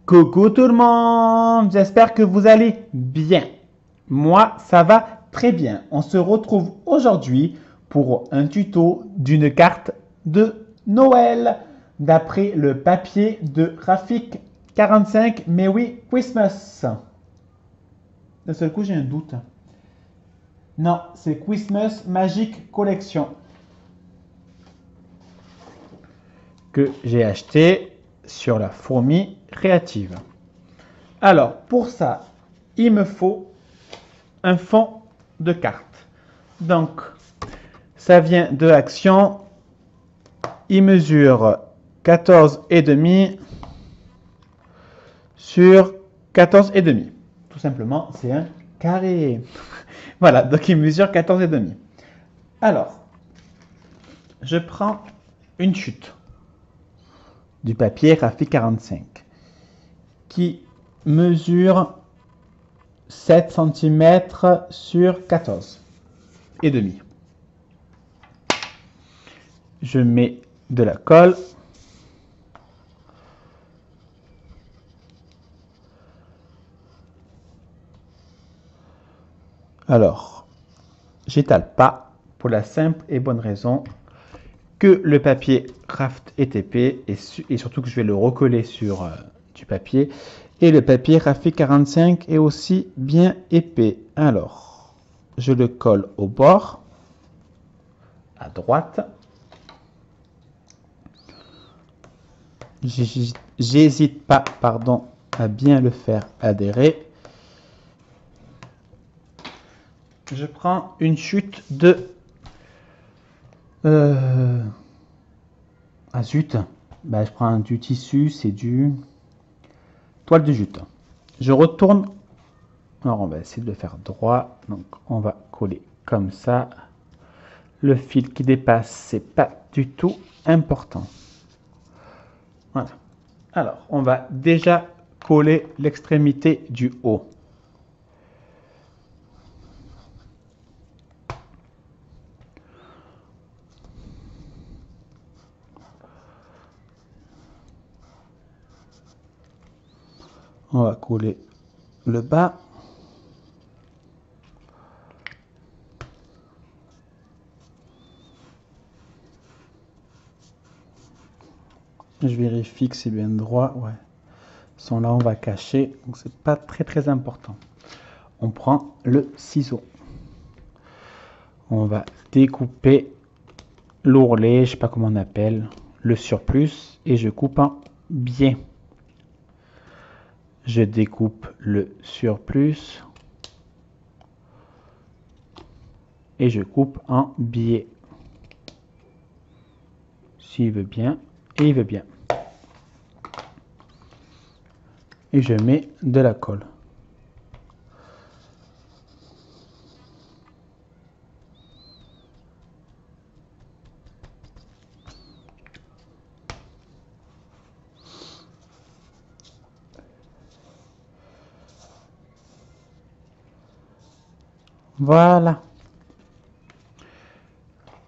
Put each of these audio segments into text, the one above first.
Coucou tout le monde, j'espère que vous allez bien. Moi, ça va très bien. On se retrouve aujourd'hui pour un tuto d'une carte de Noël d'après le papier de Rafik 45 Mais oui Christmas. D'un seul coup, j'ai un doute. Non, c'est Christmas Magic Collection que j'ai acheté sur la fourmi créative. Alors, pour ça, il me faut un fond de carte. Donc, ça vient de Action. Il mesure 14,5 sur 14,5. Tout simplement, c'est un carré. Voilà, donc il mesure 14,5. Alors, je prends une chute du papier Rafik 45 qui mesure 7 cm sur 14,5. Je mets de la colle. Alors, j'étale pas pour la simple et bonne raison que le papier Raft est épais et surtout que je vais le recoller sur du papier. Et le papier Rafik 45 est aussi bien épais. Alors, je le colle au bord, à droite. J'hésite pas, à bien le faire adhérer. Je prends une chute de... Ah zut, je prends du tissu, c'est du toile de jute. Je retourne. Alors on va essayer de le faire droit. Donc on va coller comme ça. Le fil qui dépasse, c'est pas du tout important. Voilà. Alors on va déjà coller l'extrémité du haut. On va coller le bas. Je vérifie que c'est bien droit. Ouais. Sont là, on va cacher. Donc c'est pas très important. On prend le ciseau. On va découper l'ourlet, je sais pas comment on appelle, le surplus, et je coupe en biais. Je découpe le surplus et je coupe en biais. S'il veut bien, et il veut bien. Et je mets de la colle. Voilà.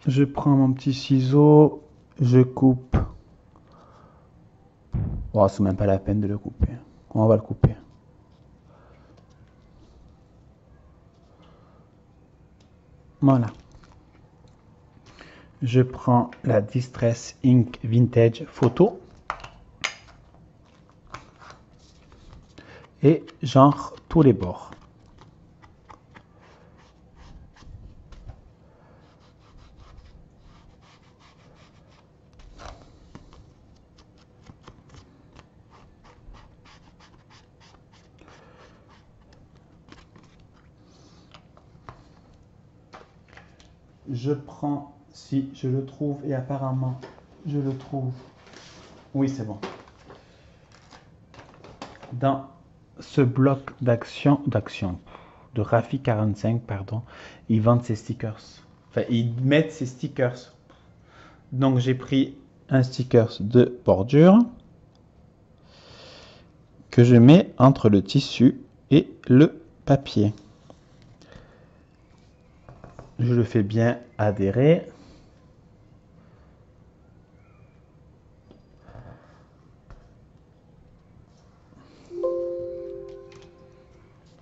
Je prends mon petit ciseau, je coupe. Oh, c'est même pas la peine de le couper. On va le couper. Voilà. Je prends la Distress Ink Vintage Photo. Et genre tous les bords. Je prends, si je le trouve, et apparemment je le trouve. Oui, c'est bon. Dans ce bloc de Rafik 45, pardon, ils vendent ces stickers. Enfin, ils mettent ces stickers. Donc j'ai pris un sticker de bordure que je mets entre le tissu et le papier. Je le fais bien adhérer.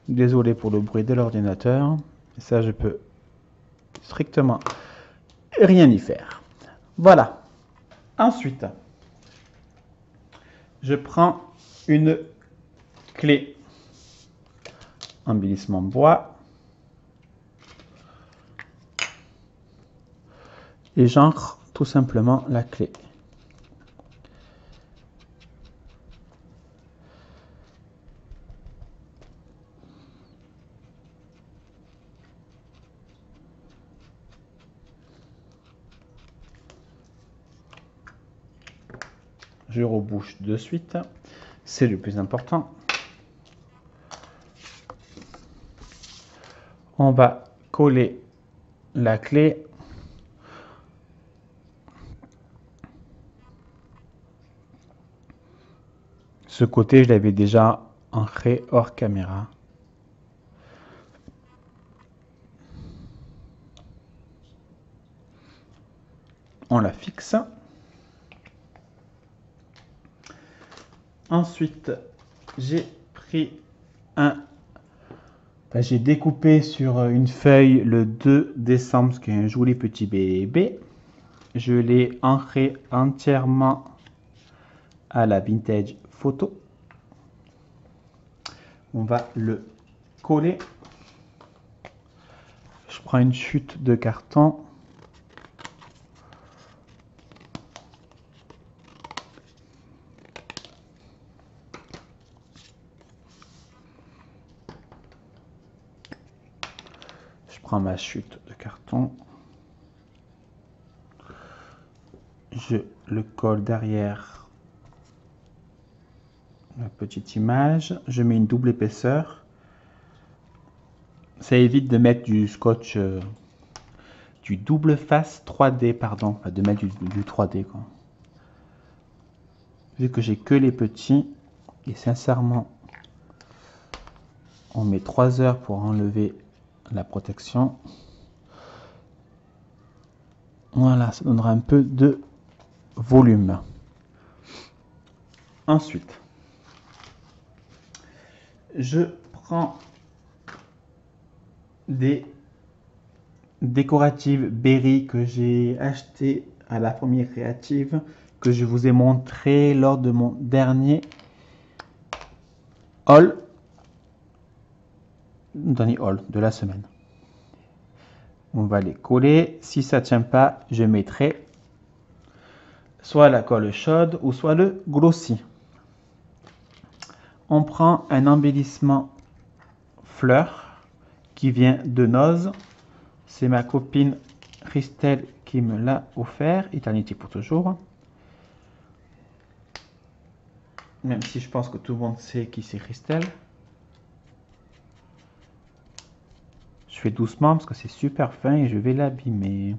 Désolé pour le bruit de l'ordinateur. Ça, je peux strictement rien y faire. Voilà. Ensuite, je prends une clé embellissement bois et j'ancre tout simplement la clé. Je rebouche de suite, c'est le plus important. On va coller la clé. Ce côté, je l'avais déjà ancré hors caméra. On la fixe. Ensuite, j'ai pris j'ai découpé sur une feuille le 2 décembre, ce qui est un joli petit bébé. Je l'ai ancré entièrement à la vintage photo. On va le coller. Je prends une chute de carton. Je prends ma chute de carton. Je le colle derrière la petite image. Je mets une double épaisseur. Ça évite de mettre du scotch, du double face 3D, pardon, de mettre du 3D, quoi. Vu que j'ai que les petits, et sincèrement, on met 3 heures pour enlever la protection. Voilà, ça donnera un peu de volume. Ensuite, je prends des décoratives Berry que j'ai acheté à la première créative, que je vous ai montré lors de mon dernier haul, de la semaine. On va les coller. Si ça ne tient pas, je mettrai soit la colle chaude ou soit le glossy. On prend un embellissement fleur qui vient de Noz. C'est ma copine Christelle qui me l'a offert. Eternity pour toujours. Même si je pense que tout le monde sait qui c'est Christelle. Je fais doucement parce que c'est super fin et je vais l'abîmer.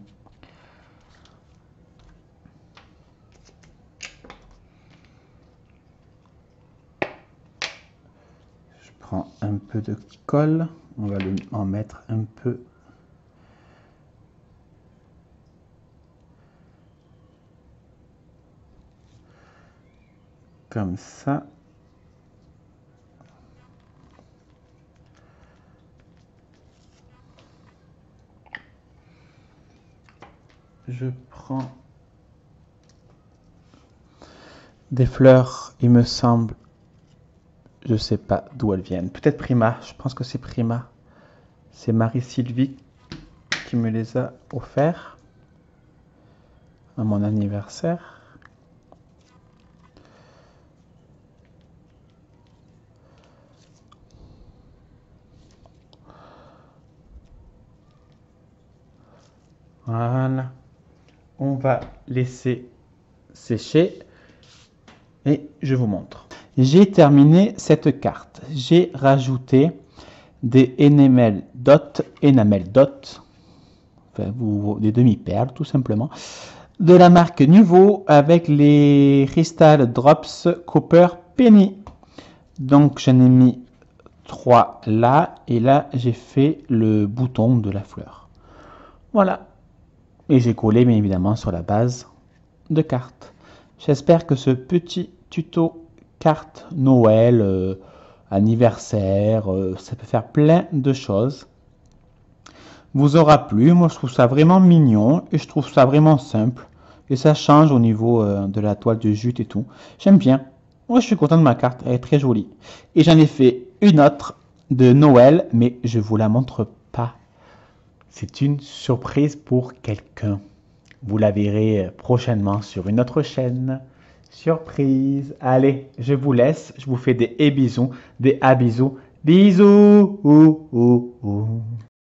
Je prends un peu de colle. On va en mettre un peu. Comme ça. Je prends des fleurs, il me semble, je ne sais pas d'où elles viennent. Peut-être Prima, je pense que c'est Prima. C'est Marie-Sylvie qui me les a offerts à mon anniversaire. Voilà. On va laisser sécher et je vous montre. J'ai terminé cette carte. J'ai rajouté des enamel dot, enfin, des demi-perles tout simplement, de la marque Nuvo avec les Crystal Drops Copper Penny. Donc j'en ai mis 3 là et là j'ai fait le bouton de la fleur. Voilà. Et j'ai collé bien évidemment sur la base de carte. J'espère que ce petit tuto carte Noël anniversaire, ça peut faire plein de choses. Vous aura plu, moi je trouve ça vraiment mignon et je trouve ça vraiment simple. Et ça change au niveau de la toile de jute et tout. J'aime bien. Moi je suis content de ma carte, elle est très jolie. Et j'en ai fait une autre de Noël, mais je vous la montre pas. C'est une surprise pour quelqu'un. Vous la verrez prochainement sur une autre chaîne. Surprise. Allez, je vous laisse. Je vous fais des bisous, des bisous. Bisous. Ouh, ouh, ouh.